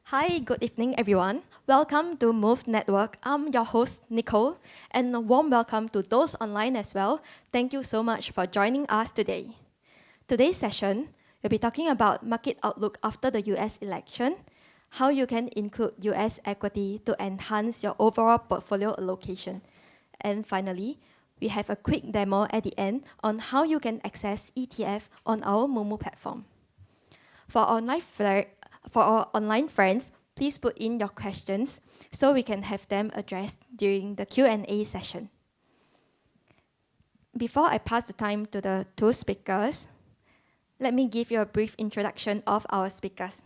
Hi, good evening, everyone. Welcome to Move Network. I'm your host, Nicole, and a warm welcome to those online as well. Thank you so much for joining us today. Today's session, we'll be talking about market outlook after the US election, how you can include US equity to enhance your overall portfolio allocation. And finally, we have a quick demo at the end on how you can access ETF on our moomoo platform. For our online friends, please put in your questions so we can have them addressed during the Q&A session. Before I pass the time to the two speakers, let me give you a brief introduction of our speakers.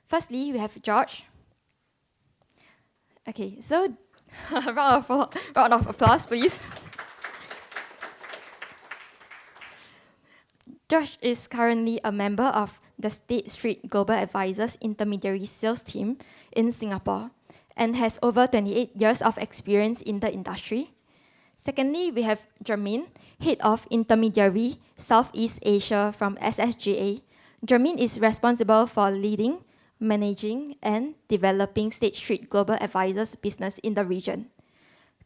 Firstly, we have George. Okay, so round of applause, please. George is currently a member of the State Street Global Advisors Intermediary sales team in Singapore and has over 28 years of experience in the industry. Secondly, we have Jermaine, Head of Intermediary Southeast Asia from SSGA. Jermaine is responsible for leading, managing, and developing State Street Global Advisors business in the region,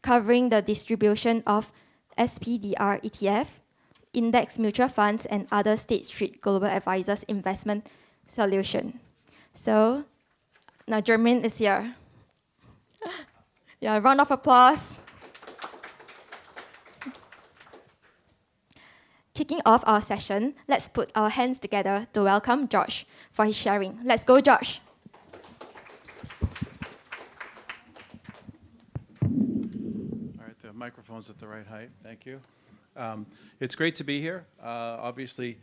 covering the distribution of SPDR ETF, index mutual funds, and other State Street Global Advisors investment solution. So now Jermaine is here. Yeah, round of applause. Kicking off our session, let's put our hands together to welcome George for his sharing. Let's go, George. All right, the microphone's at the right height. Thank you. It's great to be here. Obviously,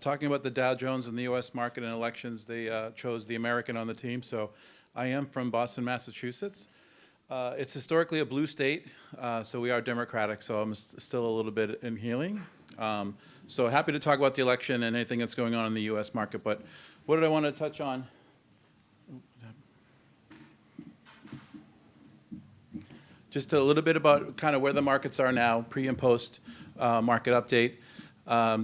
talking about the Dow Jones and the U.S. market and elections, they chose the American on the team. So I am from Boston, Massachusetts. It's historically a blue state, so we are Democratic, so I'm still a little bit in healing. So happy to talk about the election and anything that's going on in the U.S. market. But what did I want to touch on? Just a little bit about kind of where the markets are now, pre and post market update.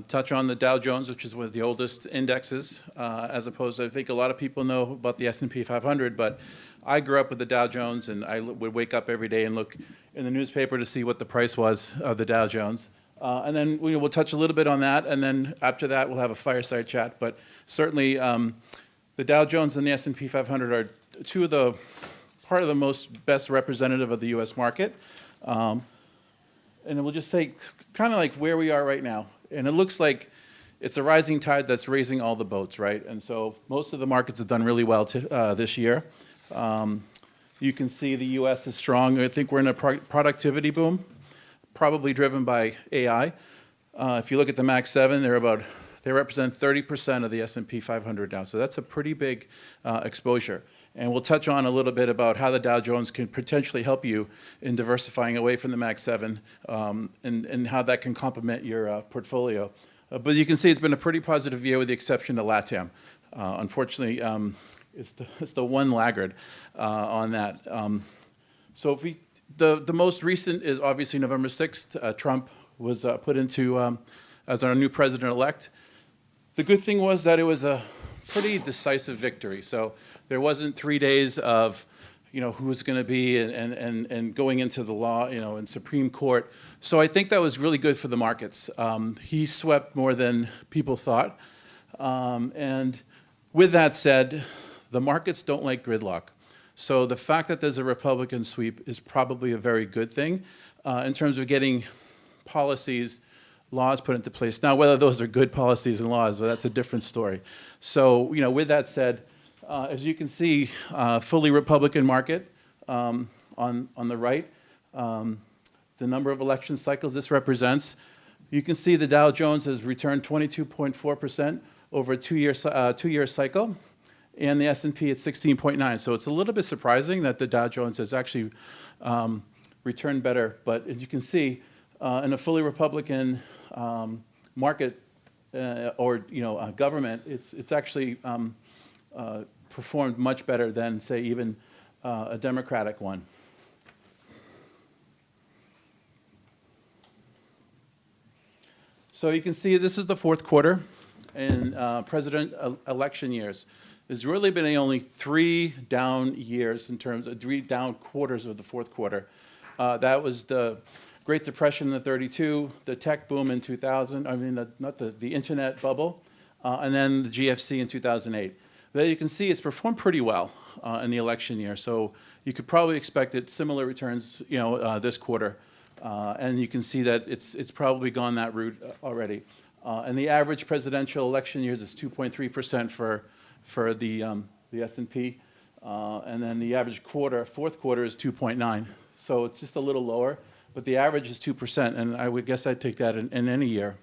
Touch on the Dow Jones, which is one of the oldest indexes, as opposed to, I think a lot of people know about the S&P 500, but I grew up with the Dow Jones, and I would wake up every day and look in the newspaper to see what the price was of the Dow Jones. And then we'll touch a little bit on that, and then after that we'll have a fireside chat. But certainly the Dow Jones and the S&P 500 are two of the part of the most best representative of the U.S. market. And then we'll just take kind of like where we are right now. And it looks like it's a rising tide that's raising all the boats, right? And so most of the markets have done really well this year. You can see the U.S. is strong. I think we're in a productivity boom, probably driven by AI. If you look at the Max 7, they represent 30% of the S&P 500 now. So that's a pretty big exposure. And we'll touch on a little bit about how the Dow Jones can potentially help you in diversifying away from the Max 7 and how that can complement your portfolio. But you can see it's been a pretty positive year with the exception of LATAM. Unfortunately, it's the one laggard on that. So if the most recent is obviously November 6th. Trump was put into as our new president-elect. The good thing was that it was a pretty decisive victory. So there wasn't 3 days of, who was going to be and going into the law, in Supreme Court. So I think that was really good for the markets. He swept more than people thought. And with that said, the markets don't like gridlock. So the fact that there's a Republican sweep is probably a very good thing in terms of getting policies, laws put into place. Now, whether those are good policies and laws, well, that's a different story. So, with that said, as you can see, fully Republican market on the right. The number of election cycles this represents. You can see the Dow Jones has returned 22.4% over a two-year cycle, and the S&P at 16.9. So it's a little bit surprising that the Dow Jones has actually returned better. But as you can see, in a fully Republican market or government, it's actually performed much better than, say, even a Democratic one. So you can see this is the fourth quarter in president election years. there's really been only 3 down years in terms of 3 down quarters of the fourth quarter. That was the Great Depression in the 32, the tech boom in 2000, the internet bubble, and then the GFC in 2008. But you can see it's performed pretty well in the election year. So you could probably expect similar returns, this quarter. And you can see that it's probably gone that route already. And the average presidential election years is 2.3% for the S&P. And then the average fourth quarter is 2.9. So it's just a little lower, but the average is 2%, and I would guess I'd take that in any year.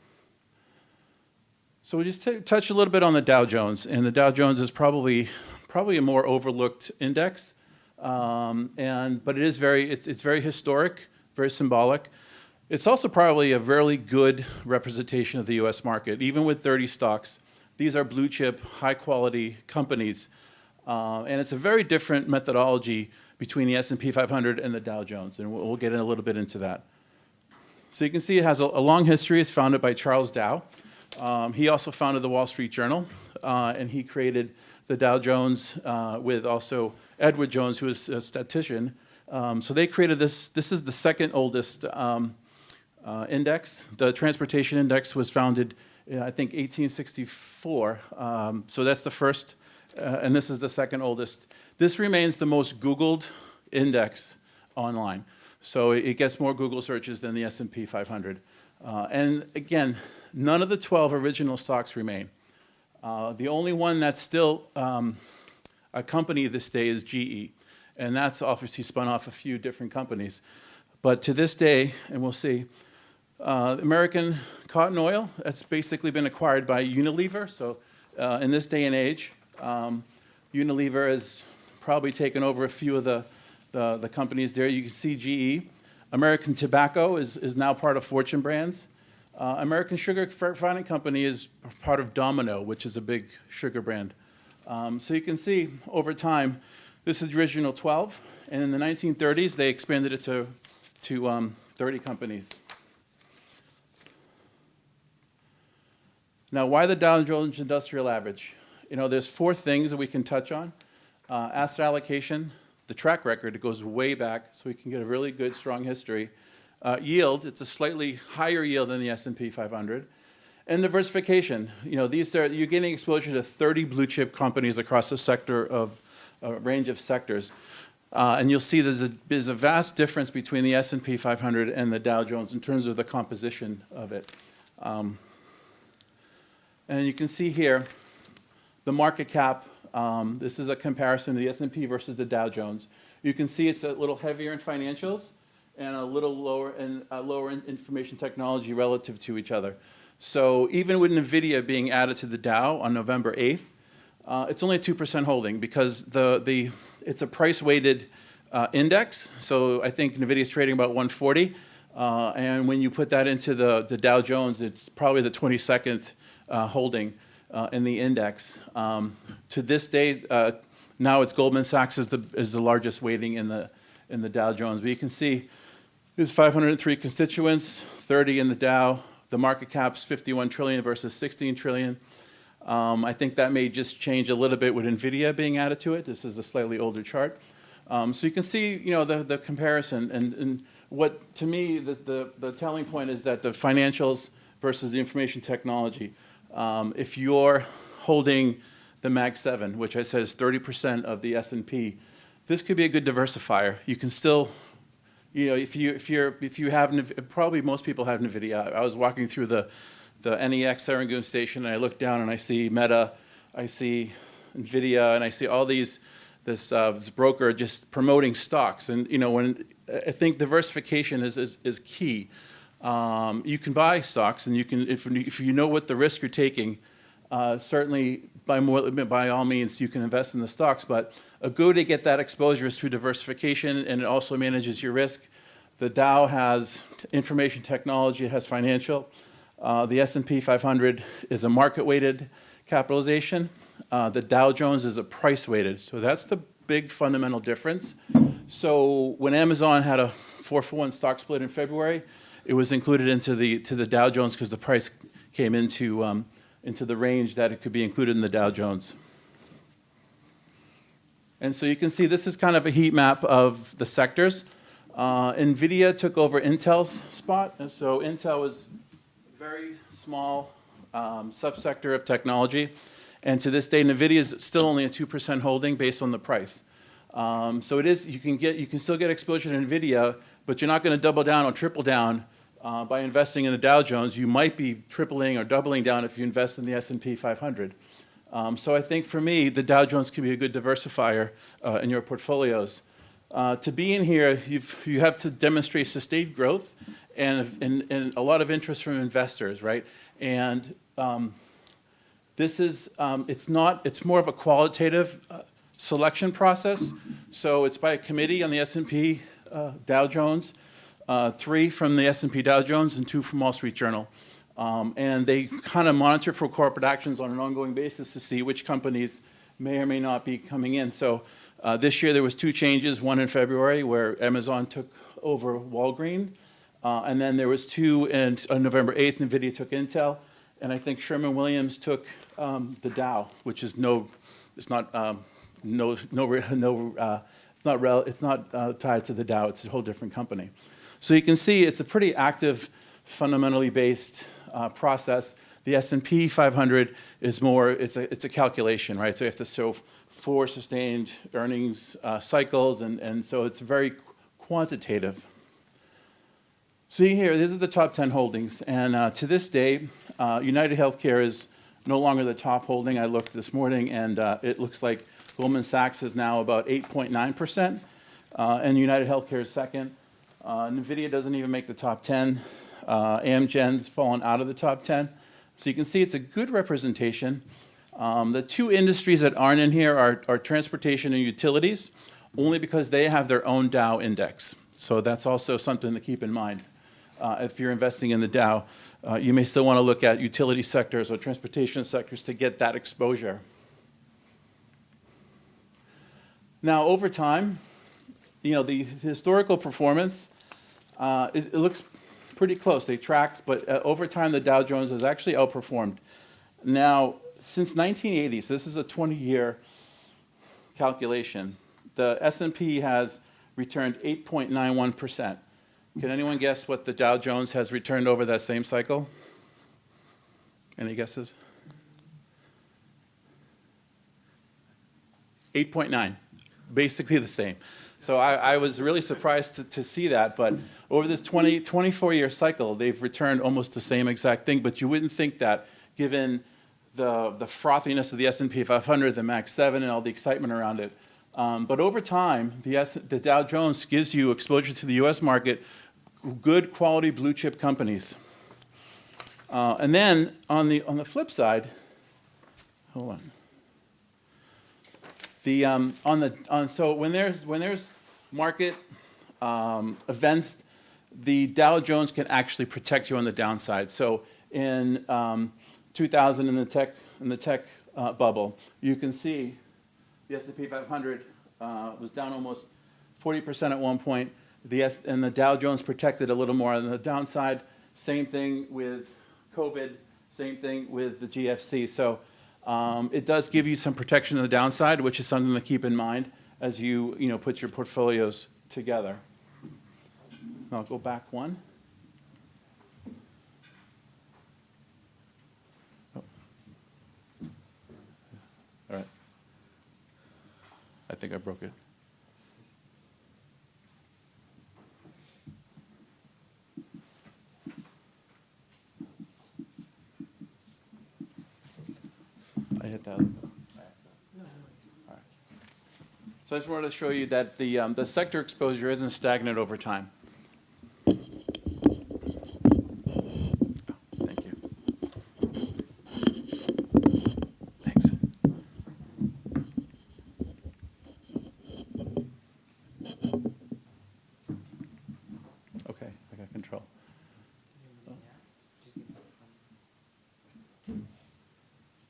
So we just touch a little bit on the Dow Jones, and the Dow Jones is probably a more overlooked index, but it's very historic, very symbolic. It's also probably a really good representation of the U.S. market. Even with 30 stocks, these are blue chip, high quality companies, and it's a very different methodology between the S&P 500 and the Dow Jones, and we'll get in a little bit into that. So you can see it has a long history. It's founded by Charles Dow. He also founded the Wall Street Journal, and he created the Dow Jones with also Edward Jones, who is a statistician. So they created this. This is the second oldest index. The transportation index was founded in, I think, 1864. So that's the first, and this is the second oldest. This remains the most Googled index online. So it gets more Google searches than the S&P 500. And again, none of the 12 original stocks remain. The only one that's still a company this day is GE. And that's obviously spun off a few different companies. But to this day, and we'll see, American Cotton Oil, that's basically been acquired by Unilever. So in this day and age, Unilever has probably taken over a few of the companies there. You can see GE. American Tobacco is now part of Fortune Brands. American Sugar Refining Company is part of Domino, which is a big sugar brand. So you can see over time, this is the original 12, and in the 1930s, they expanded it to 30 companies. Now, why the Dow Jones Industrial Average? There's 4 things that we can touch on. Asset allocation, the track record, it goes way back, so we can get a really good, strong history. Yield, it's a slightly higher yield than the S&P 500. And diversification, you're getting exposure to 30 blue chip companies across a range of sectors. And you'll see there's a vast difference between the S&P 500 and the Dow Jones in terms of the composition of it. And you can see here the market cap. This is a comparison of the S&P versus the Dow Jones. You can see it's a little heavier in financials and a little lower in information technology relative to each other. So even with NVIDIA being added to the Dow on November 8th, it's only a 2% holding because it's a price-weighted index. So I think NVIDIA is trading about 140. And when you put that into the Dow Jones, it's probably the 22nd holding in the index. To this day, now it's Goldman Sachs is the largest weighting in the Dow Jones. But you can see there's 503 constituents, 30 in the Dow. The market cap's 51 trillion versus 16 trillion. I think that may just change a little bit with NVIDIA being added to it. This is a slightly older chart. So you can see, the comparison. And what, to me, the telling point is that the financials versus the information technology. If you're holding the Mag 7, which I said is 30% of the S&P, this could be a good diversifier. You can still, if you have, probably most people have NVIDIA. I was walking through the NEX Serangoon station, and I look down and I see Meta, I see NVIDIA, and I see all this broker just promoting stocks. And when I think diversification is key. You can buy stocks, and you can if you know what the risk you're taking. Certainly, by all means, you can invest in the stocks. But a good way to get that exposure is through diversification, and it also manages your risk. The Dow has information technology, it has financial. The S&P 500 is a market-weighted capitalization. The Dow Jones is a price-weighted. So that's the big fundamental difference. So when Amazon had a 4-for-1 stock split in February, it was included into the Dow Jones because the price came into the range that it could be included in the Dow Jones. And so you can see this is kind of a heat map of the sectors. NVIDIA took over Intel's spot, and so Intel was a very small subsector of technology. And to this day, NVIDIA is still only a 2% holding based on the price. So it is, you can still get exposure to NVIDIA, but you're not going to double down or triple down by investing in the Dow Jones. You might be tripling or doubling down if you invest in the S&P 500. So I think for me, the Dow Jones can be a good diversifier in your portfolios. To be in here, you have to demonstrate sustained growth and a lot of interest from investors, right? And this is, it's more of a qualitative selection process. So it's by a committee on the S&P Dow Jones, 3 from the S&P Dow Jones and 2 from Wall Street Journal. And they kind of monitor for corporate actions on an ongoing basis to see which companies may or may not be coming in. So this year there was 2 changes, one in February where Amazon took over Walgreens, and then there was 2 on November 8th, NVIDIA took Intel, and I think Sherwin-Williams took the Dow, which is it's not tied to the Dow, it's a whole different company. So you can see it's a pretty active, fundamentally based process. The S&P 500 is more, it's a calculation, right? So you have to show 4 sustained earnings cycles, and so it's very quantitative. See here, these are the top 10 holdings, and to this day, United Healthcare is no longer the top holding. I looked this morning, and it looks like Goldman Sachs is now about 8.9%, and United Healthcare is second. NVIDIA doesn't even make the top 10. Amgen's fallen out of the top 10. So you can see it's a good representation. The 2 industries that aren't in here are transportation and utilities, only because they have their own Dow index. So that's also something to keep in mind. If you're investing in the Dow, you may still want to look at utility sectors or transportation sectors to get that exposure. Now, over time, the historical performance, it looks pretty close. They tracked, but over time, the Dow Jones has actually outperformed. Now, since 1980, so this is a 20-year calculation, the S&P has returned 8.91%. Can anyone guess what the Dow Jones has returned over that same cycle? Any guesses? 8.9, basically the same. So I was really surprised to see that, but over this 24-year cycle, they've returned almost the same exact thing, but you wouldn't think that given the frothiness of the S&P 500, the Max 7, and all the excitement around it. But over time, the Dow Jones gives you exposure to the US market, good quality blue chip companies. And then on the flip side, hold on. So when there's market events, the Dow Jones can actually protect you on the downside. So in 2000 in the tech bubble, you can see the S&P 500 was down almost 40% at one point. And the Dow Jones protected a little more on the downside. Same thing with COVID. Same thing with the GFC. So it does give you some protection on the downside, which is something to keep in mind as you put your portfolios together. I'll go back one. Oh. All right. I think I broke it. I hit that. All right. So I just wanted to show you that the sector exposure isn't stagnant over time. Thank you. Thanks. Okay, I got control.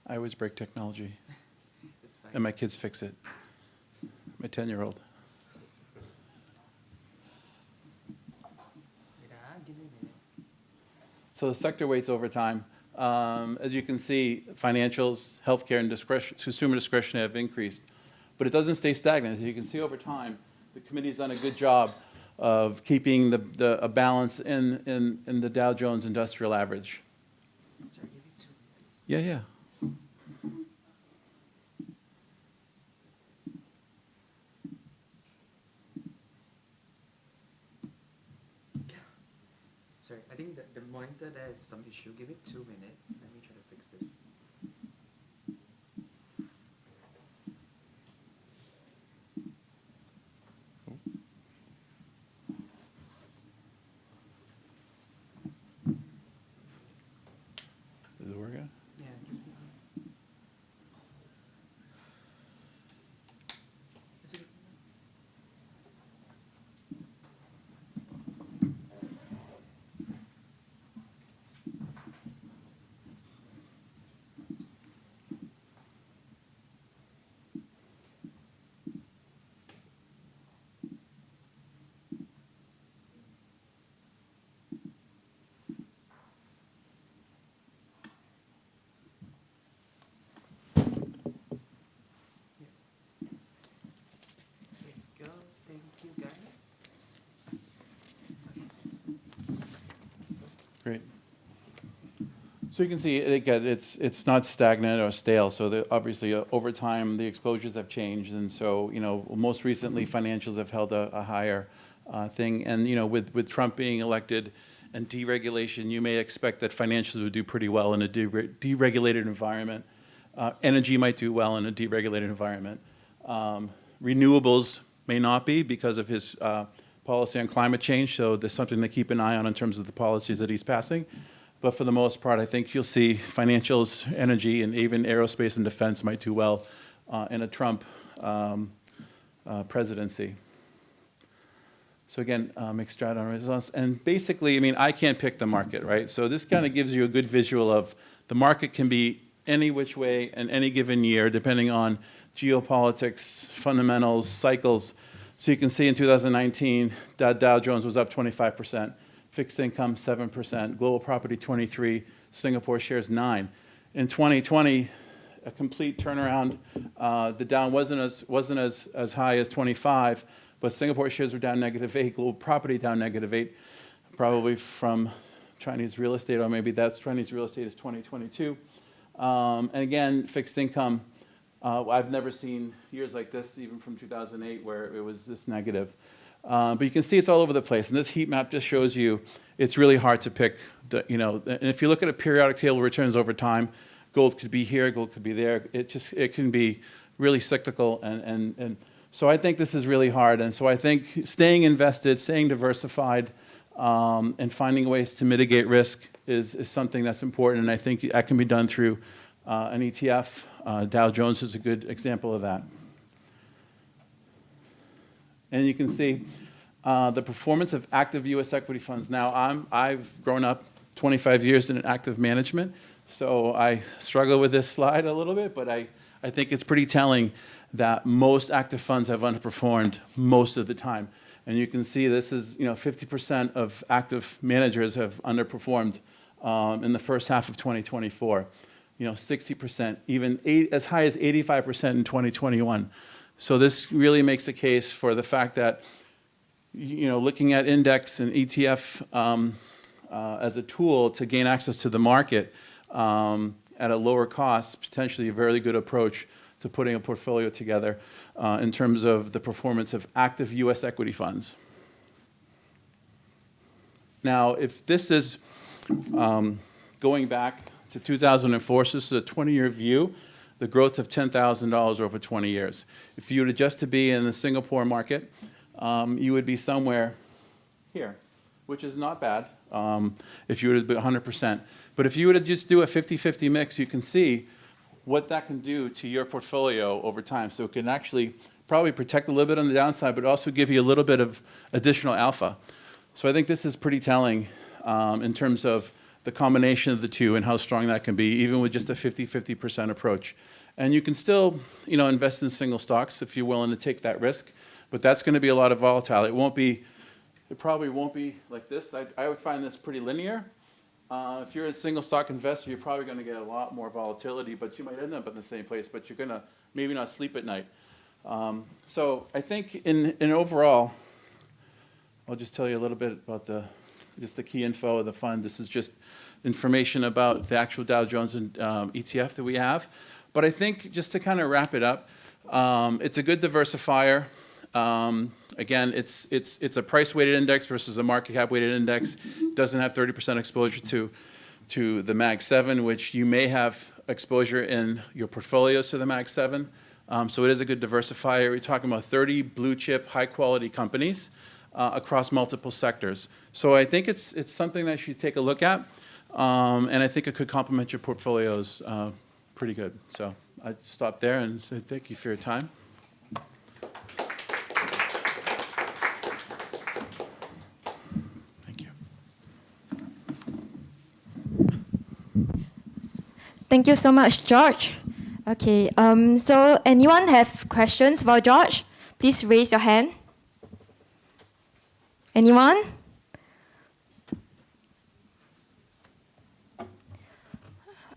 I always break technology, and my kids fix it. My 10-year-old. So the sector weights over time. As you can see, financials, healthcare, and consumer discretion have increased. but it doesn't stay stagnant. As you can see over time, the committee's done a good job of keeping a balance in the Dow Jones Industrial Average. Yeah, yeah. Sorry, I think the monitor there is some issue. Give it 2 minutes. Let me try to fix this. Does it work out? Yeah, just now. Is it? There you go. Thank you, guys. Great. So you can see, again, it's not stagnant or stale. So obviously, over time, the exposures have changed, and so most recently, financials have held a higher thing. And with Trump being elected and deregulation, you may expect that financials would do pretty well in a deregulated environment. Energy might do well in a deregulated environment. Renewables may not be because of his policy on climate change. So there's something to keep an eye on in terms of the policies that he's passing. But for the most part, I think you'll see financials, energy, and even aerospace and defense might do well in a Trump presidency. So again, mixed strat on results. And basically, I mean, I can't pick the market, right? So this kind of gives you a good visual of the market can be any which way in any given year, depending on geopolitics, fundamentals, cycles. So you can see in 2019, Dow Jones was up 25%. Fixed income, 7%, global property, 23%, Singapore shares, 9%. In 2020, a complete turnaround. The Dow wasn't as high as 25, but Singapore shares were down -8, global property down -8, probably from Chinese real estate, or maybe that's Chinese real estate is 2022. And again, fixed income, I've never seen years like this, even from 2008, where it was this negative. But you can see it's all over the place. And this heat map just shows you it's really hard to pick. And if you look at a periodic table of returns over time, gold could be here, gold could be there. It can be really cyclical. And so I think this is really hard. And so I think staying invested, staying diversified, and finding ways to mitigate risk is something that's important. And I think that can be done through an ETF. Dow Jones is a good example of that. And you can see the performance of active U.S. equity funds. Now, I've grown up 25 years in active management, so I struggle with this slide a little bit, but I think it's pretty telling that most active funds have underperformed most of the time. And you can see this is, 50% of active managers have underperformed in the first half of 2024. 60%, even as high as 85% in 2021. So this really makes a case for the fact that, looking at index and ETF as a tool to gain access to the market at a lower cost, potentially a very good approach to putting a portfolio together in terms of the performance of active U.S. equity funds. Now, if this is going back to 2004, so this is a 20-year view, the growth of $10,000 over 20 years. If you were just to be in the Singapore market, you would be somewhere here, which is not bad if you were to be 100%. But if you were to just do a 50-50 mix, you can see what that can do to your portfolio over time. So it can actually probably protect a little bit on the downside, but also give you a little bit of additional alpha. So I think this is pretty telling in terms of the combination of the two and how strong that can be, even with just a 50-50% approach. And you can still, invest in single stocks if you're willing to take that risk, but that's going to be a lot of volatile. It probably won't be like this. I would find this pretty linear. If you're a single stock investor, you're probably going to get a lot more volatility, but you might end up in the same place, but you're going to maybe not sleep at night. So I think in overall, I'll just tell you a little bit about just the key info of the fund. This is just information about the actual Dow Jones ETF that we have. But I think just to kind of wrap it up, it's a good diversifier. Again, it's a price-weighted index versus a market cap-weighted index. Doesn't have 30% exposure to the Mag 7, which you may have exposure in your portfolios to the Mag 7. So it is a good diversifier. We're talking about 30 blue-chip, high-quality companies across multiple sectors. So I think it's something that you should take a look at, and I think it could complement your portfolios pretty good. So I'd stop there and say thank you for your time. Thank you. Thank you so much, George. Okay, so anyone have questions for George? Please raise your hand. Anyone?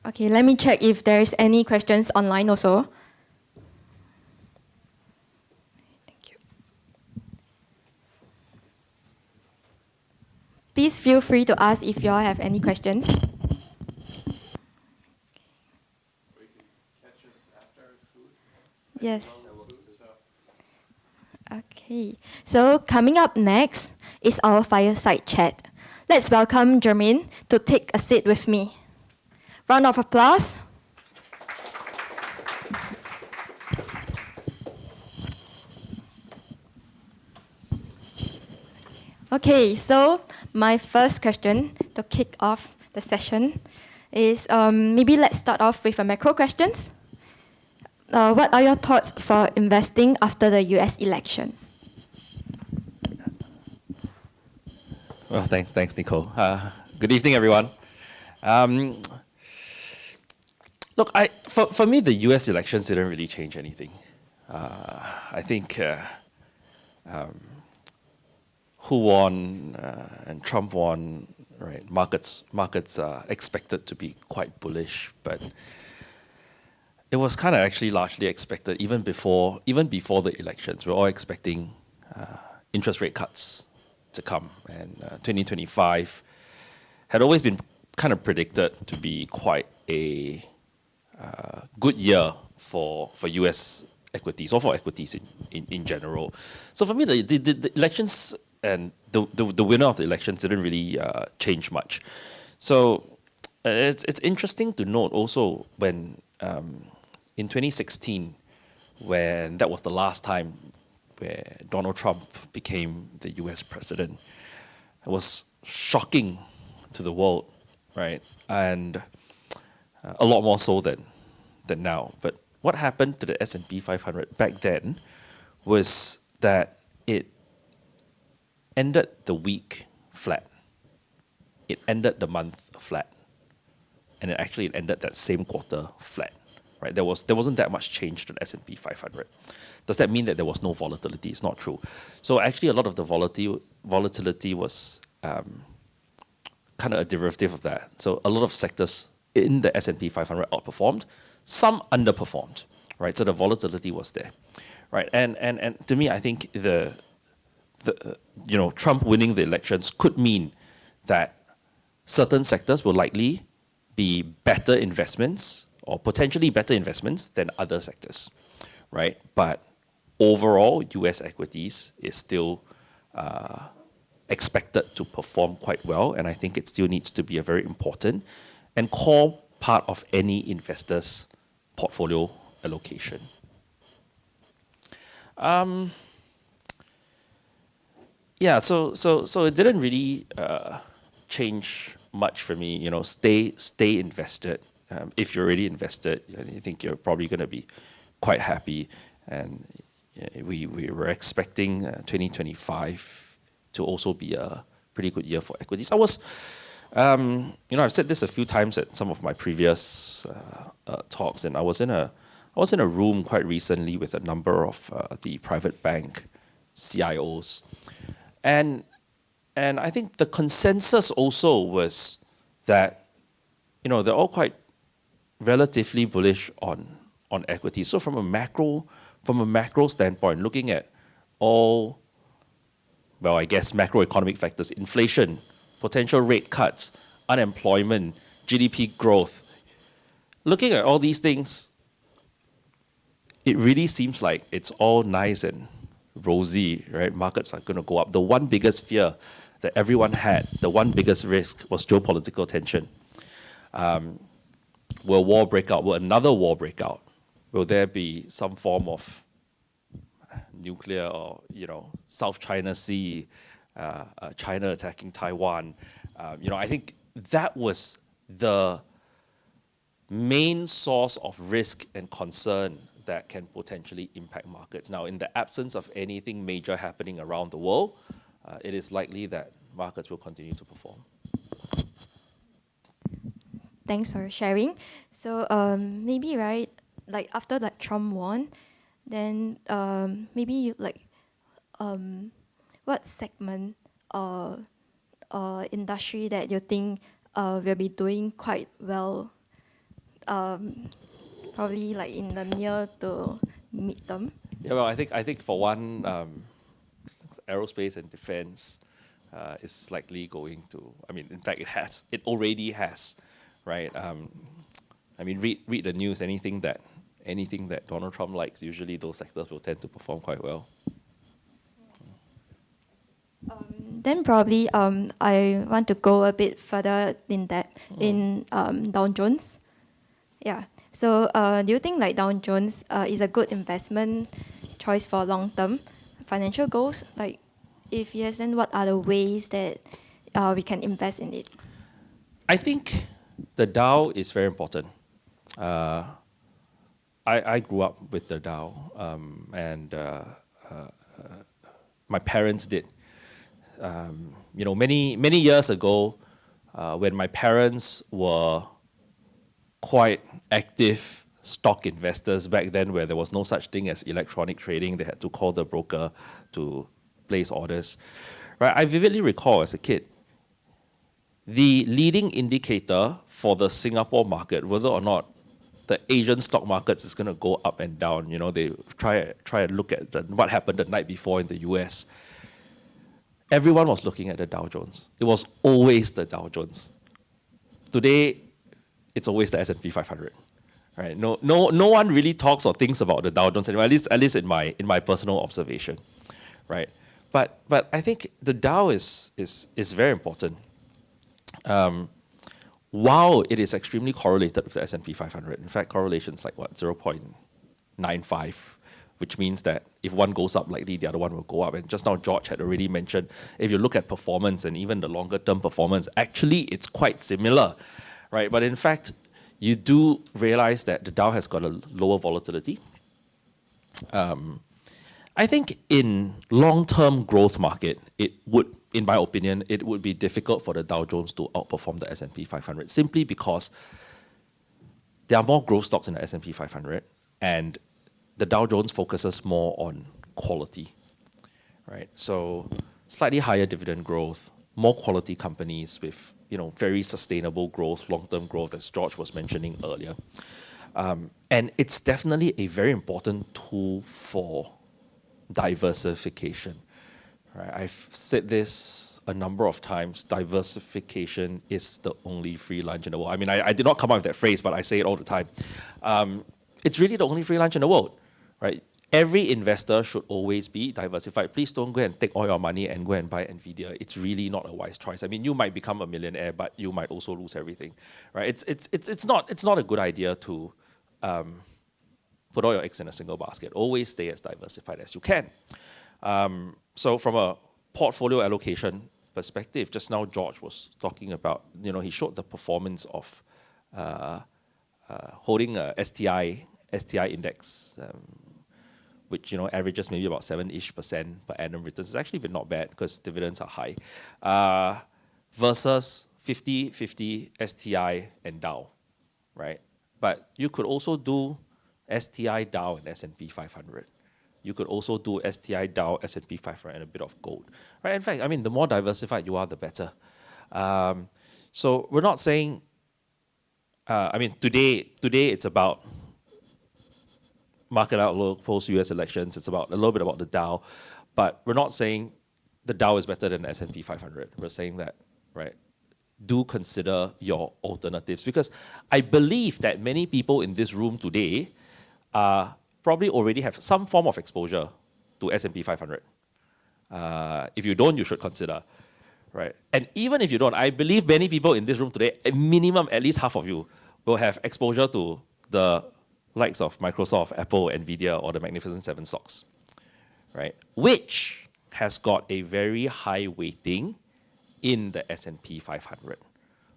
Okay, let me check if there's any questions online also. Thank you. Please feel free to ask if you all have any questions. Yes. Okay, so coming up next is our fireside chat. Let's welcome Jermaine to take a seat with me. Round of applause. Okay, so my first question to kick off the session is maybe let's start off with a macro questions. What are your thoughts for investing after the US election? Well, thanks, Nicole. Good evening, everyone. Look, for me, the US elections didn't really change anything. I think who won and Trump won, right? Markets are expected to be quite bullish, but it was kind of actually largely expected even before the elections. We're all expecting interest rate cuts to come, and 2025 had always been kind of predicted to be quite a good year for US equities, or for equities in general. So for me, the elections and the winner of the elections didn't really change much. So it's interesting to note also when in 2016, when that was the last time where Donald Trump became the US president, it was shocking to the world, right? And a lot more so than now. But what happened to the S&P 500 back then was that it ended the week flat. It ended the month flat. And it ended that same quarter flat. Right? There wasn't that much change to the S&P 500. Does that mean that there was no volatility? It's not true. So actually a lot of the volatility was kind of a derivative of that. So a lot of sectors in the S&P 500 outperformed, some underperformed, right? So the volatility was there, right? And to me, I think the Trump winning the elections could mean that certain sectors will likely be better investments or potentially better investments than other sectors, right? But overall, US equities is still expected to perform quite well, and I think it still needs to be a very important and core part of any investor's portfolio allocation. Yeah, so it didn't really change much for me. Stay invested. If you're already invested, I think you're probably going to be quite happy. And we were expecting 2025 to also be a pretty good year for equities. I was, I've said this a few times at some of my previous talks, and I was in a room quite recently with a number of the private bank CIOs, and I think the consensus also was that they're all quite relatively bullish on equities. So from a macro from a macro standpoint, looking at all, well, I guess macroeconomic factors, inflation, potential rate cuts, unemployment, GDP growth, looking at all these things, it really seems like it's all nice and rosy, right? Markets are going to go up. The one biggest fear that everyone had, the one biggest risk was geopolitical tension. Will war break out? Will another war break out? Will there be some form of nuclear or, South China Sea, China attacking Taiwan? I think that was the main source of risk and concern that can potentially impact markets. Now, in the absence of anything major happening around the world, it is likely that markets will continue to perform. Thanks for sharing. So maybe, right, like after Trump won, then maybe you what segment or industry that you think will be doing quite well, probably in the near to mid-term? Yeah, well, I think for one, aerospace and defense is likely going to. I mean, in fact, it already has, right? Read the news. Anything that Donald Trump likes, usually those sectors will tend to perform quite well. Then probably I want to go a bit further in that in Dow Jones. Yeah. So do you think Dow Jones is a good investment choice for long-term financial goals? If yes, then what are the ways that we can invest in it? I think the Dow is very important. I grew up with the Dow, and my parents did. Many years ago, when my parents were quite active stock investors back then, where there was no such thing as electronic trading, they had to call the broker to place orders. Right? I vividly recall as a kid, the leading indicator for the Singapore market, whether or not the Asian stock markets is going to go up and down. They try and look at what happened the night before in the US. Everyone was looking at the Dow Jones. It was always the Dow Jones. Today, it's always the S&P 500. Right? No one really talks or thinks about the Dow Jones anymore. At least in my personal observation, right? But I think the Dow is very important. While it is extremely correlated with the S&P 500, in fact, correlation is 0.95, which means that if one goes up, likely the other one will go up. And just now, George had already mentioned, if you look at performance and even the longer term performance, actually it's quite similar, right? But in fact, you do realize that the Dow has got a lower volatility. I think in long-term growth market, it would, in my opinion, it would be difficult for the Dow Jones to outperform the S&P 500 simply because there are more growth stocks in the S&P 500 and the Dow Jones focuses more on quality, right? So slightly higher dividend growth, more quality companies with very sustainable growth, long-term growth, as George was mentioning earlier. And it's definitely a very important tool for diversification. Right? I've said this a number of times, diversification is the only free lunch in the world. I mean, I did not come up with that phrase, but I say it all the time. It's really the only free lunch in the world, right? Every investor should always be diversified. Please don't go and take all your money and go and buy Nvidia. It's really not a wise choice. I mean, you might become a millionaire, but you might also lose everything, right? It's not a good idea to put all your eggs in a single basket. Always stay as diversified as you can. So from a portfolio allocation perspective, just now George was talking about, he showed the performance of holding a STI index, which averages maybe about 7-ish% per annum returns. It's actually been not bad because dividends are high, versus 50-50 STI and Dow, right? But you could also do STI, Dow, and S&P 500. You could also do STI, Dow, S&P 500, and a bit of gold, right? In fact, I mean, the more diversified you are, the better. So we're not saying. Today it's about market outlook, post-U.S. elections. It's about a little bit about the Dow, but we're not saying the Dow is better than the S&P 500. We're saying that, right? Do consider your alternatives, because I believe that many people in this room today probably already have some form of exposure to S&P 500. If you don't, you should consider, right? And even if you don't, I believe many people in this room today, at minimum, at least half of you, will have exposure to the likes of Microsoft, Apple, Nvidia, or the Magnificent Seven stocks, right? Which has got a very high weighting in the S&P 500.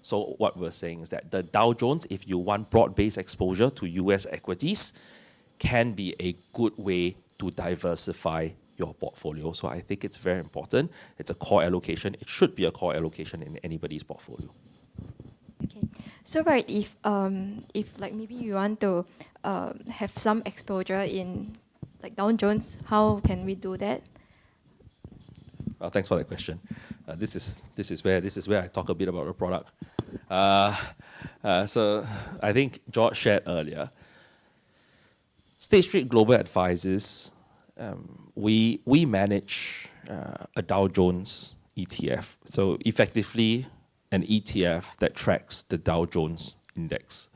So what we're saying is that the Dow Jones, if you want broad-based exposure to US equities, can be a good way to diversify your portfolio. So I think it's very important. It's a core allocation. It should be a core allocation in anybody's portfolio. Okay, so right, if like maybe you want to have some exposure in like Dow Jones, how can we do that? Thanks for that question. This is where I talk a bit about the product. So I think George shared earlier. State Street Global Advisors, we manage a Dow Jones ETF. So effectively, an ETF that tracks the Dow Jones index.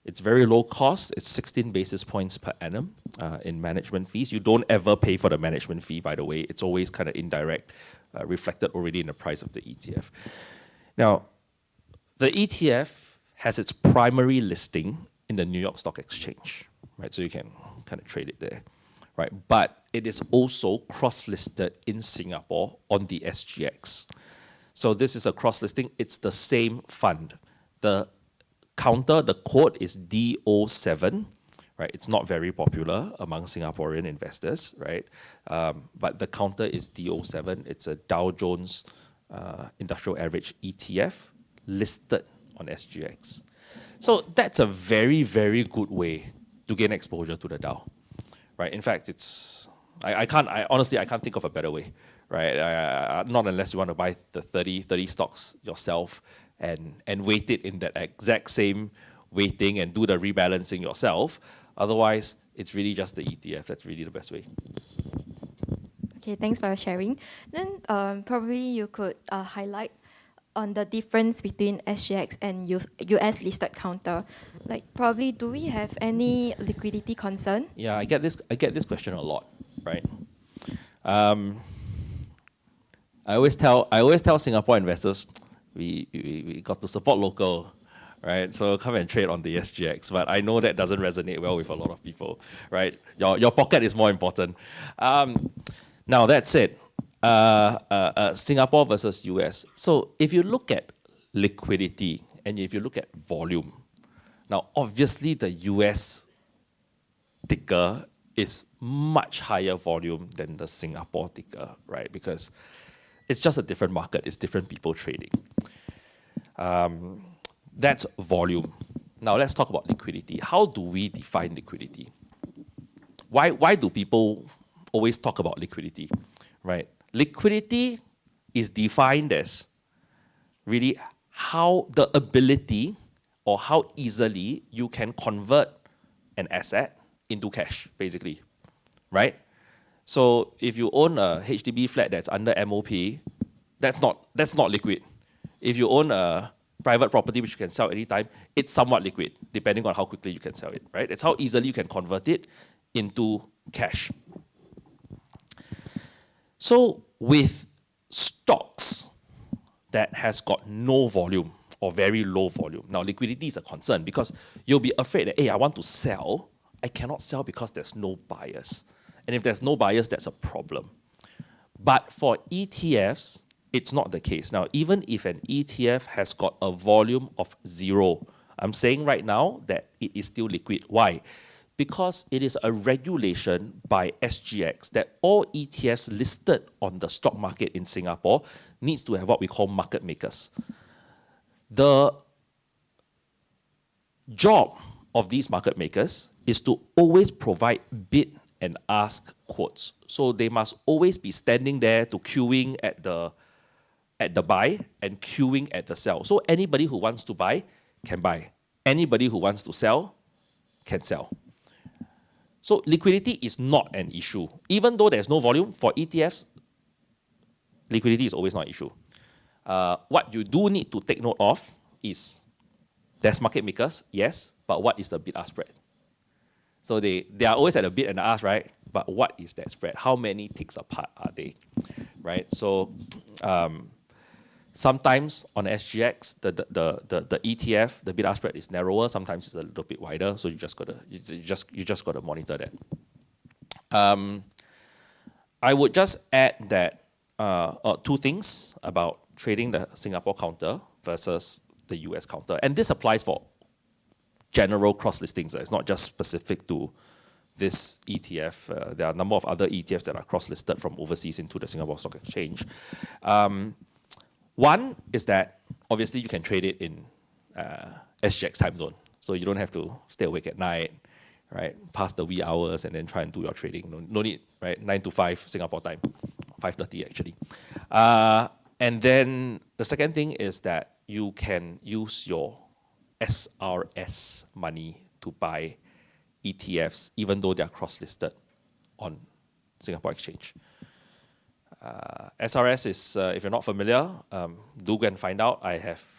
It's very low cost. It's 16 basis points per annum in management fees. You don't ever pay for the management fee, by the way. It's always kind of indirect, reflected already in the price of the ETF. Now, the ETF has its primary listing in the New York Stock Exchange, right? So you can kind of trade it there, right? But it is also cross-listed in Singapore on the SGX. So this is a cross-listing. It's the same fund. The counter, the code is DO7, right? It's not very popular among Singaporean investors, right? But the counter is DO7. It's a Dow Jones Industrial Average ETF listed on SGX. So that's a very, very good way to gain exposure to the Dow, right? In fact, honestly, I can't think of a better way, right? Not unless you want to buy the 30 stocks yourself and weight it in that exact same weighting and do the rebalancing yourself. Otherwise, it's really just the ETF. That's really the best way. Okay, thanks for sharing. Then probably you could highlight on the difference between SGX and US listed counter. Like probably, do we have any liquidity concern? Yeah, I get this question a lot, right? I always tell Singapore investors, we got to support local, right? So come and trade on the SGX. But I know that doesn't resonate well with a lot of people, right? Your pocket is more important. Now that said, Singapore versus US. So if you look at liquidity and if you look at volume, now obviously the US ticker is much higher volume than the Singapore ticker, right? Because it's just a different market. It's different people trading. That's volume. Now let's talk about liquidity. How do we define liquidity? Why do people always talk about liquidity, right? Liquidity is defined as really how the ability or how easily you can convert an asset into cash, basically, right? So if you own a HDB flat that's under MOP, that's not liquid. If you own a private property which you can sell anytime, it's somewhat liquid, depending on how quickly you can sell it, right? It's how easily you can convert it into cash. So with stocks that has got no volume or very low volume, now liquidity is a concern because you'll be afraid that, hey, I want to sell, I cannot sell because there's no buyers. And if there's no buyers, that's a problem. But for ETFs, it's not the case. Now, even if an ETF has got a volume of 0, I'm saying right now that it is still liquid. Why? Because it is a regulation by SGX that all ETFs listed on the stock market in Singapore needs to have what we call market makers. The job of these market makers is to always provide bid and ask quotes. So they must always be standing there to queuing at the buy and queuing at the sell. So anybody who wants to buy can buy. Anybody who wants to sell can sell. So liquidity is not an issue. Even though there's no volume for ETFs, liquidity is always not an issue. What you do need to take note of is there's market makers, yes, but what is the bid-ask spread? So they are always at the bid and the ask, right? But what is that spread? How many ticks apart are they, right? So sometimes on SGX, the ETF, the bid-ask spread is narrower. Sometimes it's a little bit wider. So you just gotta monitor that. I would just add that two things about trading the Singapore counter versus the US counter, and this applies for general cross listings. It's not just specific to this ETF. There are a number of other ETFs that are cross-listed from overseas into the Singapore Stock Exchange. One is that obviously you can trade it in SGX time zone, so you don't have to stay awake at night, right? Past the wee hours and then try and do your trading. No need, right? 9 to 5 Singapore time, 5:30 actually. And then the second thing is that you can use your SRS money to buy ETFs, even though they are cross-listed on Singapore Exchange. SRS is, if you're not familiar, do go and find out.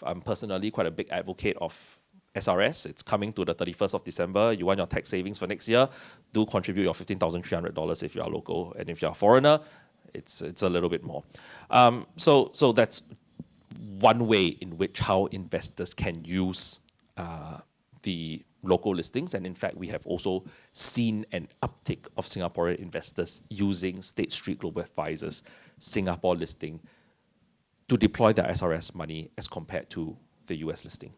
I'm personally quite a big advocate of SRS. It's coming to the 31st of December. You want your tax savings for next year, do contribute your $15,300 if you are local. And if you're a foreigner, it's a little bit more. So that's one way in which how investors can use the local listings. And in fact, we have also seen an uptick of Singaporean investors using State Street Global Advisors Singapore listing to deploy their SRS money as compared to the US listing.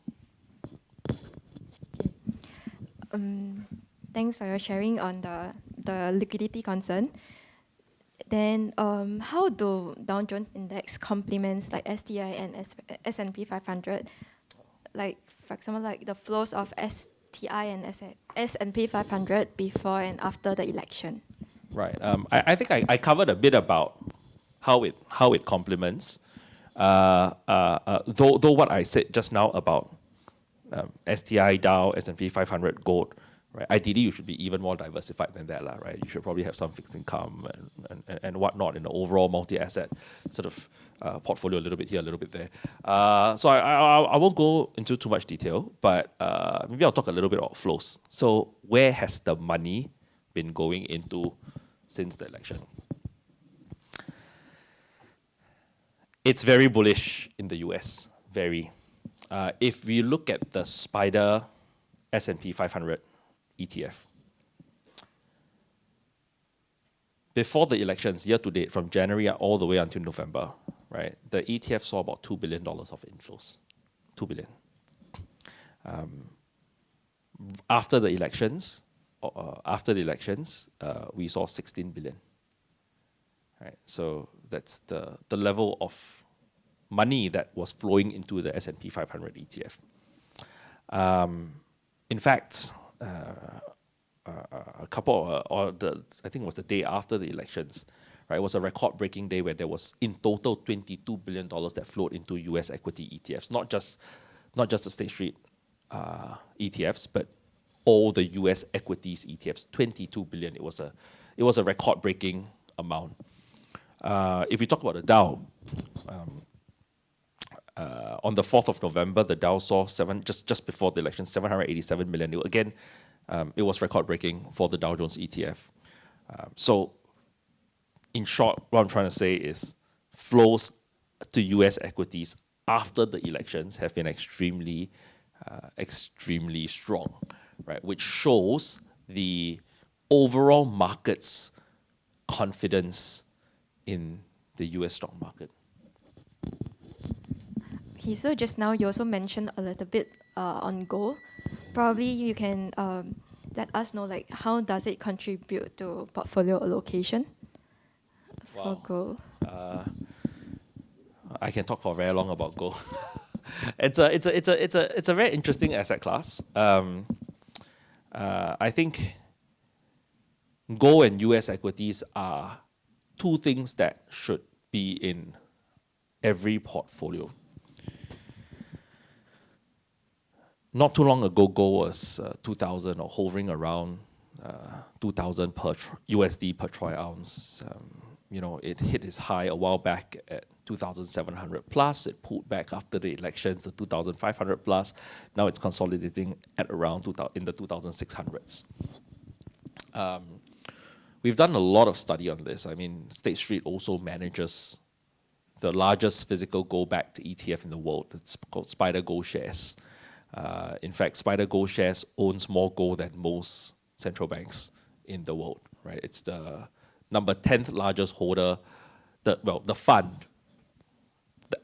Thanks for your sharing on the liquidity concern. Then how do Dow Jones Index complements like STI and S&P 500? Like, for example, like the flows of STI and S&P 500 before and after the election. Right. I think I covered a bit about how it complements. Though what I said just now about STI, Dow, S&P 500, gold, right? Ideally, you should be even more diversified than that, right? You should probably have some fixed income and whatnot in the overall multi-asset sort of portfolio, a little bit here, a little bit there. So I won't go into too much detail, but maybe I'll talk a little bit about flows. So where has the money been going into since the election? It's very bullish in the US, very. If we look at the SPDR S&P 500 ETF, before the elections, year to date, from January all the way until November, right, the ETF saw about $2 billion of inflows. $2 billion. After the elections, we saw 16 billion. Right, so that's the level of money that was flowing into the S&P 500 ETF. In fact, I think it was the day after the elections, right? It was a record-breaking day where there was in total $22 billion that flowed into US equity ETFs, not just the State Street ETFs, but all the US equities ETFs. 22 billion. It was a record-breaking amount. If we talk about the Dow, on the 4th of November, the Dow saw just before the election, 787 million. It was record-breaking for the Dow Jones ETF. So, in short, what I'm trying to say is flows to US equities after the elections have been extremely strong, right? Which shows the overall market's confidence in the US stock market. Okay, so just now you also mentioned a little bit on gold. Probably you can let us know like how does it contribute to portfolio allocation for gold? I can talk for very long about gold. It's a very interesting asset class. I think gold and US equities are two things that should be in every portfolio. Not too long ago, gold was 2,000 or hovering around 2,000 per USD per troy ounce. You know, it hit its high a while back at 2,700 plus. It pulled back after the elections to 2,500 plus. Now it's consolidating at around in the 2,600s. We've done a lot of study on this. I mean, State Street also manages the largest physical gold-backed ETF in the world. It's called Spider Gold Shares. In fact, Spider Gold Shares owns more gold than most central banks in the world, right? It's the number 10th largest holder. The fund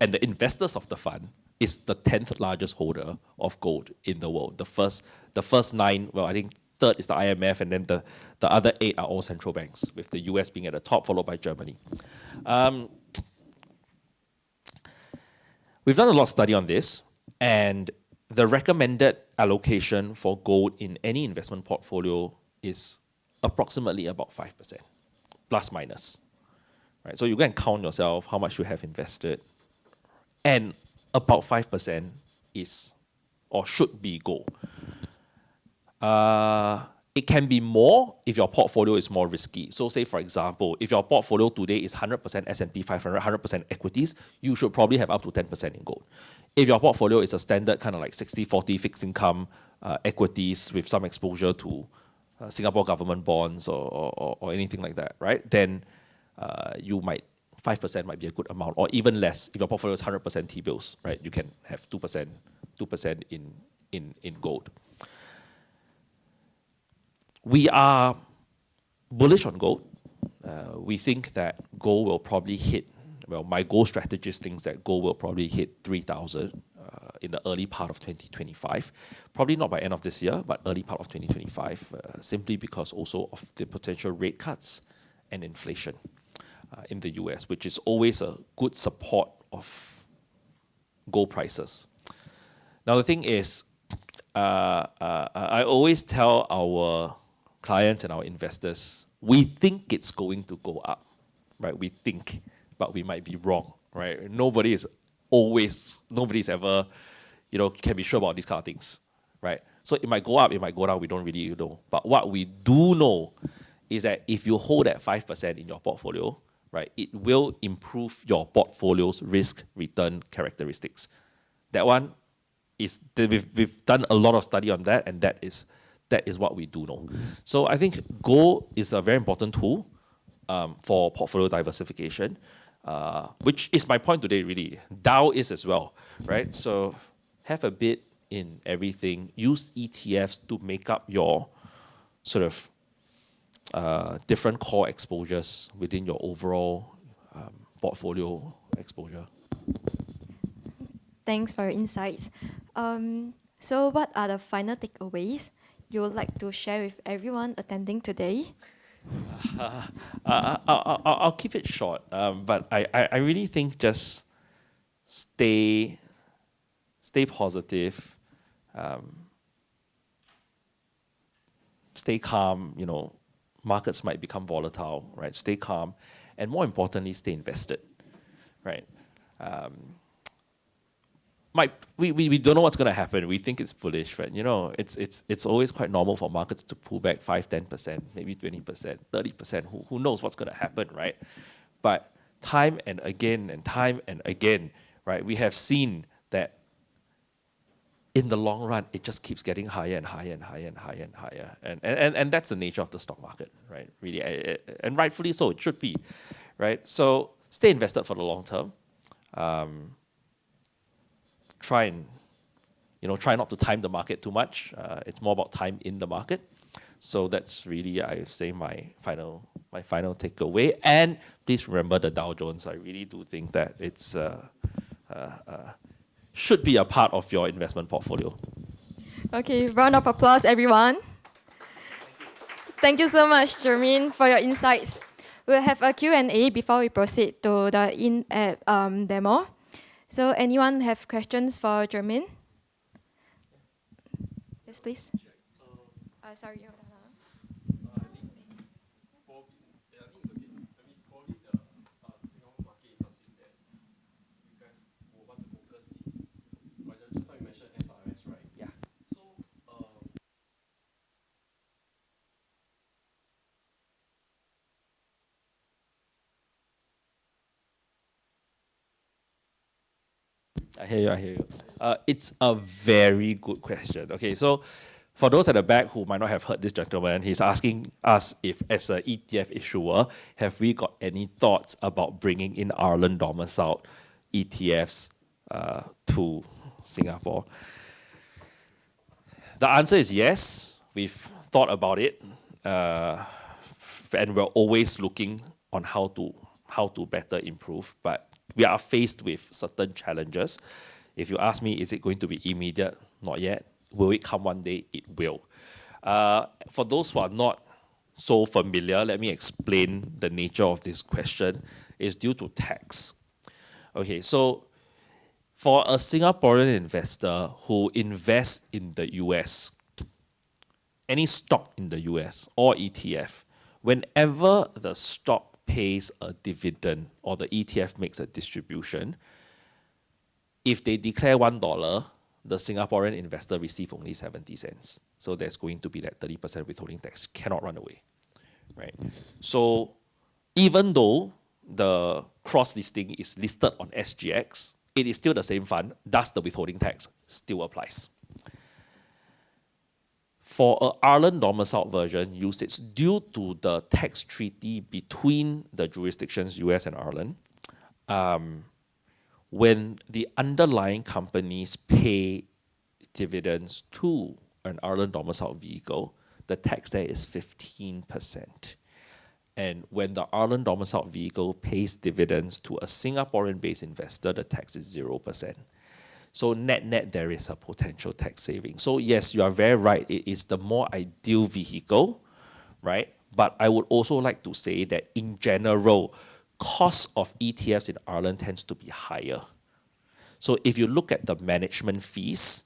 and the investors of the fund is the 10th largest holder of gold in the world. The first 9, well, I think third is the IMF, and then the other 8 are all central banks, with the US being at the top, followed by Germany. We've done a lot of study on this, and the recommended allocation for gold in any investment portfolio is approximately about 5%, plus minus. Right? So you can count yourself how much you have invested, and about 5% is or should be gold. It can be more if your portfolio is more risky. So say, for example, if your portfolio today is 100% S&P 500, 100% equities, you should probably have up to 10% in gold. If your portfolio is a standard kind of like 60-40 fixed income equities with some exposure to Singapore government bonds or anything like that, right? Then 5% might be a good amount, or even less. If your portfolio is 100% T-bills, right? You can have 2% in gold. We are bullish on gold. We think that gold will probably hit, well, my gold strategist thinks that gold will probably hit 3,000 in the early part of 2025. Probably not by end of this year, but early part of 2025, simply because also of the potential rate cuts and inflation in the US, which is always a good support of gold prices. Now, the thing is, I always tell our clients and our investors, we think it's going to go up, right? We think, but we might be wrong, right? Nobody's ever, can be sure about these kind of things, right? So it might go up, it might go down, we don't really know. But what we do know is that if you hold at 5% in your portfolio, right, it will improve your portfolio's risk-return characteristics. That one is, we've done a lot of study on that, and that is what we do know. So I think gold is a very important tool for portfolio diversification, which is my point today, really. Dow is as well, right? So have a bit in everything. Use ETFs to make up your sort of different core exposures within your overall portfolio exposure. Thanks for your insights. So what are the final takeaways you would like to share with everyone attending today? I'll keep it short, but I really think just stay positive, stay calm. Markets might become volatile, right? Stay calm, and more importantly, stay invested, right? We don't know what's going to happen. We think it's bullish, but it's always quite normal for markets to pull back 5-10%, maybe 20%, 30%. Who knows what's going to happen, right? But time and again, right? We have seen that in the long run, it just keeps getting higher and higher and higher and higher and higher, and that's the nature of the stock market, right? Really, and rightfully so. It should be, right? So stay invested for the long term. Try not to time the market too much. It's more about time in the market. So that's really, I say, my final takeaway. And please remember the Dow Jones. I really do think that it's should be a part of your investment portfolio. Okay, round of applause, everyone. Thank you so much, Jermaine, for your insights. We'll have a Q&A before we proceed to the in-app demo. So anyone have questions for Jermaine? Yes, please. Sorry. I hear you, I hear you. It's a very good question. Okay, so for those at the back who might not have heard this gentleman, he's asking us if, as an ETF issuer, have we got any thoughts about bringing in Ireland domiciled ETFs to Singapore? The answer is yes. We've thought about it, and we're always looking on how to better improve. But we are faced with certain challenges. If you ask me, is it going to be immediate? Not yet. Will it come one day? It will. For those who are not so familiar, let me explain the nature of this question. It's due to tax. Okay, so for a Singaporean investor who invests in the US, any stock in the US or ETF, whenever the stock pays a dividend or the ETF makes a distribution, if they declare $1, the Singaporean investor receives only 70 cents. So there's going to be that 30% withholding tax, cannot run away, right? So even though the cross-listing is listed on SGX, it is still the same fund, thus the withholding tax still applies. For an Ireland domiciled version usage, due to the tax treaty between the jurisdictions US and Ireland, when the underlying companies pay dividends to an Ireland domiciled vehicle, the tax there is 15%. And when the Ireland domiciled vehicle pays dividends to a Singaporean-based investor, the tax is 0%. So net, there is a potential tax saving. So yes, you are very right. It is the more ideal vehicle, right? But I would also like to say that in general, cost of ETFs in Ireland tends to be higher. So if you look at the management fees,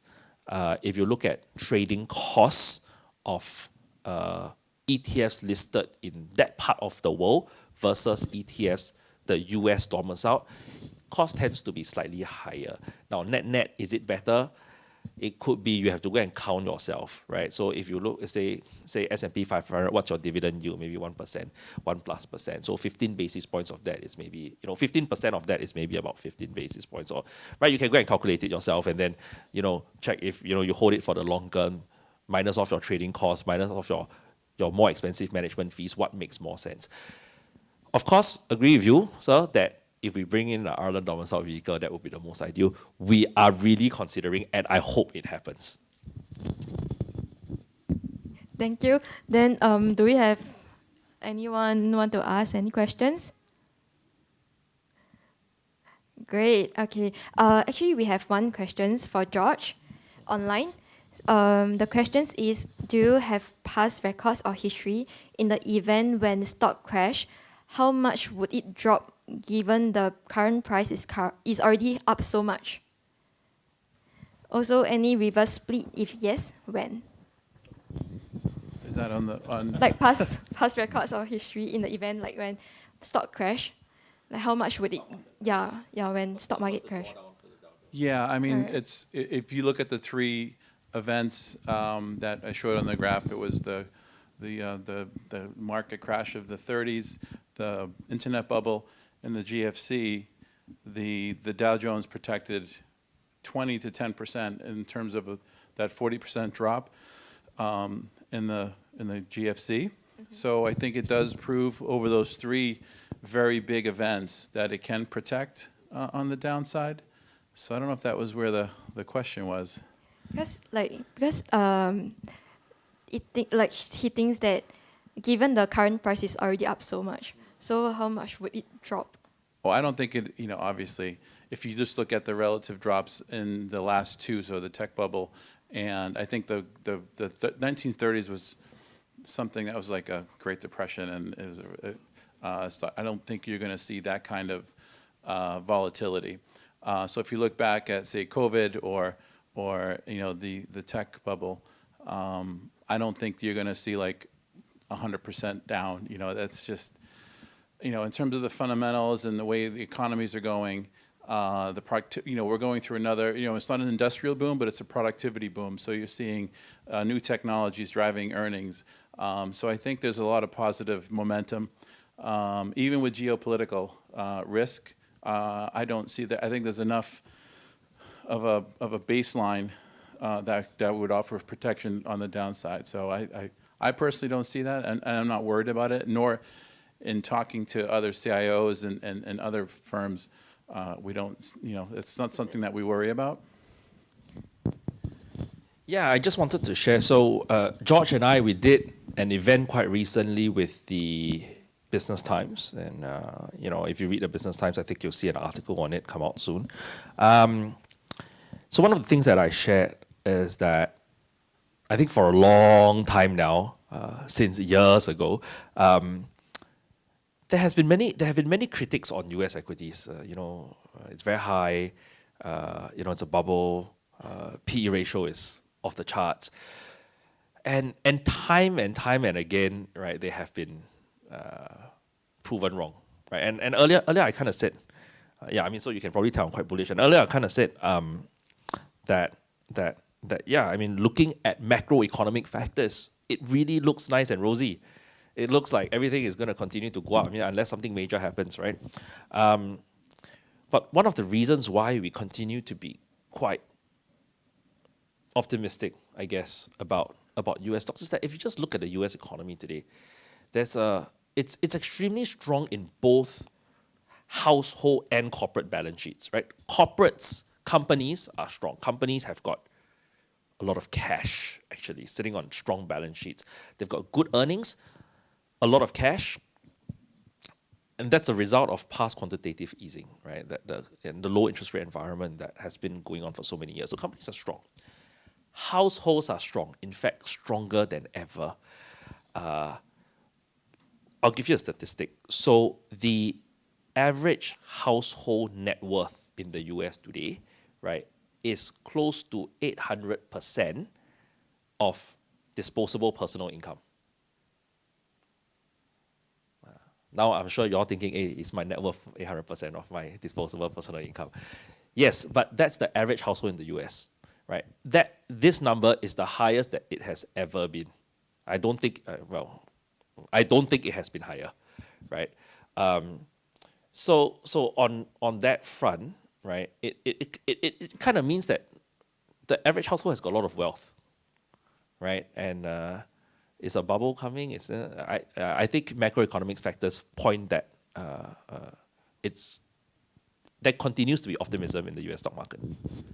if you look at trading costs of ETFs listed in that part of the world versus ETFs, the US domicile, cost tends to be slightly higher. Now, net, is it better? It could be. You have to go and count yourself, right? So if you look, say S&P 500, what's your dividend yield? Maybe 1%, 1+%. So 15 basis points of that is maybe, 15% of that is maybe about 15 basis points. Or, right, you can go and calculate it yourself and then, check if, you hold it for the long term, minus off your trading costs, minus off your more expensive management fees, what makes more sense? Of course, agree with you, sir, that if we bring in an Ireland domiciled vehicle, that would be the most ideal. We are really considering, and I hope it happens. Thank you. Then, do we have anyone want to ask any questions? Great. Okay. Actually, we have one question for George online. The question is, do you have past records or history in the event when stock crash? How much would it drop given the current price is already up so much? Also, any reverse split? If yes, when? Is that on like past records or history in the event like when stock crash? Like how much would it? Yeah, when stock market crash. Yeah, I mean, Right. if you look at the three events that I showed on the graph, it was the market crash of the 30s, the internet bubble, and the GFC. The Dow Jones protected 20 to 10% in terms of that 40% drop in the GFC. So I think it does prove over those three very big events that it can protect on the downside. So I don't know if that was where the question was. Because he thinks that given the current price is already up so much, so how much would it drop? Well, I don't think it, obviously, if you just look at the relative drops in the last two, so the tech bubble, and I think the 1930s was something that was like a Great Depression, and it was I don't think you're going to see that kind of volatility. So if you look back at, say, COVID or the tech bubble, I don't think you're going to see like 100% down. That's just, in terms of the fundamentals and the way the economies are going, we're going through another, it's not an industrial boom, but it's a productivity boom. So you're seeing new technologies driving earnings. So I think there's a lot of positive momentum. Even with geopolitical risk, I don't see that. I think there's enough of a baseline that would offer protection on the downside. So I personally don't see that, and I'm not worried about it, nor in talking to other CIOs and other firms, we don't, it's not something that we worry about. Yeah, I just wanted to share. So George and I, we did an event quite recently with the Business Times, and if you read the Business Times, I think you'll see an article on it come out soon. So one of the things that I shared is that I think for a long time now, since years ago, there have been many critics on U.S. equities. It's very high. It's a bubble. PE ratio is off the charts, and time and again, right? They have been proven wrong, right? And earlier I kind of said, so you can probably tell I'm quite bullish. And earlier I kind of said that looking at macroeconomic factors, it really looks nice and rosy. It looks like everything is going to continue to go up, unless something major happens, right? But one of the reasons why we continue to be quite optimistic, I guess, about U.S. stocks is that if you just look at the U.S. economy today, it's extremely strong in both household and corporate balance sheets, right? Companies are strong. Companies have got a lot of cash, actually, sitting on strong balance sheets. They've got good earnings, a lot of cash, and that's a result of past quantitative easing, right? And the low interest rate environment that has been going on for so many years. So companies are strong. Households are strong, in fact, stronger than ever. I'll give you a statistic. So the average household net worth in the US today, right, is close to 800% of disposable personal income. Now I'm sure you're thinking, hey, is my net worth 800% of my disposable personal income? Yes, but that's the average household in the US, right? This number is the highest that it has ever been. I don't think it has been higher, right? So on that front, right, it kind of means that the average household has got a lot of wealth, right? And is a bubble coming? I think macroeconomics factors point that there continues to be optimism in the US stock market.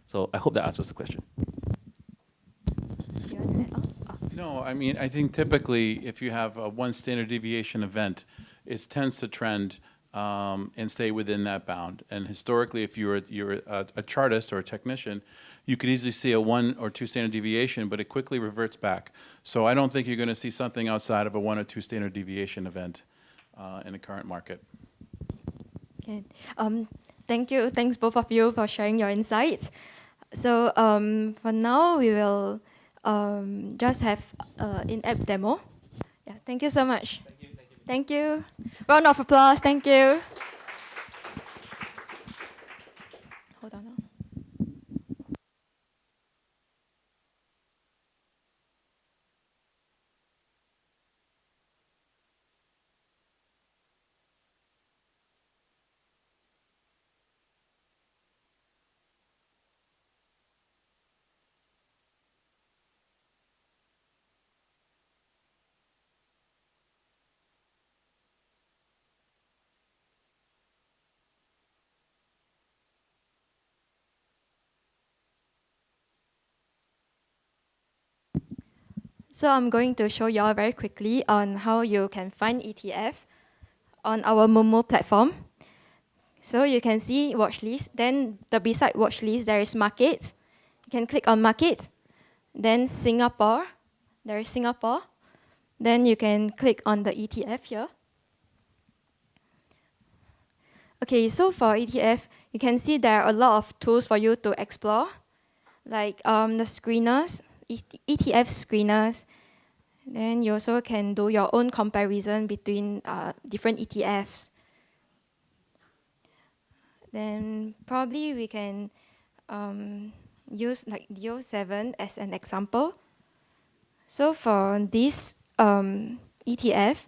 So I hope that answers the question. No, I think typically if you have a one standard deviation event, it tends to trend and stay within that bound. And historically, if you're a chartist or a technician, you could easily see a 1 or 2 standard deviation, but it quickly reverts back. So I don't think you're going to see something outside of a 1 or 2 standard deviation event in the current market. Okay. Thank you. Thanks both of you for sharing your insights. So for now, we will just have in-app demo. Yeah. Thank you so much. Thank you. Round of applause. Thank you. Hold on. So I'm going to show you all very quickly on how you can find ETF on our moomoo platform. So you can see watch list. Then beside watch list, there is markets. You can click on market. Then Singapore. There is Singapore. Then you can click on the ETF here. Okay, so for ETF, you can see there are a lot of tools for you to explore, like the screeners, ETF screeners. Then you also can do your own comparison between different ETFs. Then probably we can use like DO7 as an example. So for this ETF,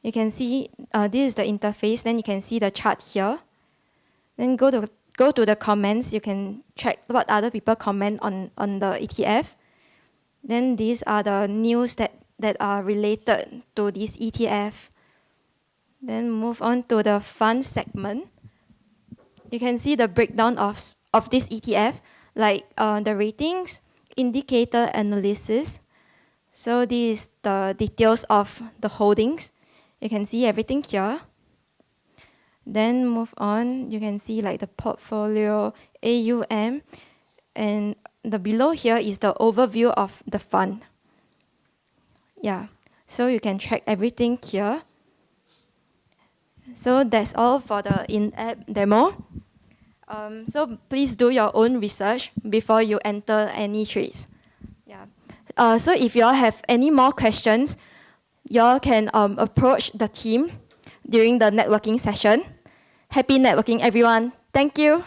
you can see this is the interface. Then you can see the chart here. Then go to go to the comments, you can check what other people comment on the ETF. Then these are the news that are related to this ETF. Then move on to the fund segment. You can see the breakdown of this ETF, like the ratings, indicator analysis. So this is the details of the holdings. You can see everything here. Then move on, you can see like the portfolio, AUM, and the below here is the overview of the fund. Yeah, so you can track everything here. So that's all for the in-app demo. So please do your own research before you enter any trades. Yeah. So if you all have any more questions, you all can approach the team during the networking session. Happy networking, everyone. Thank you.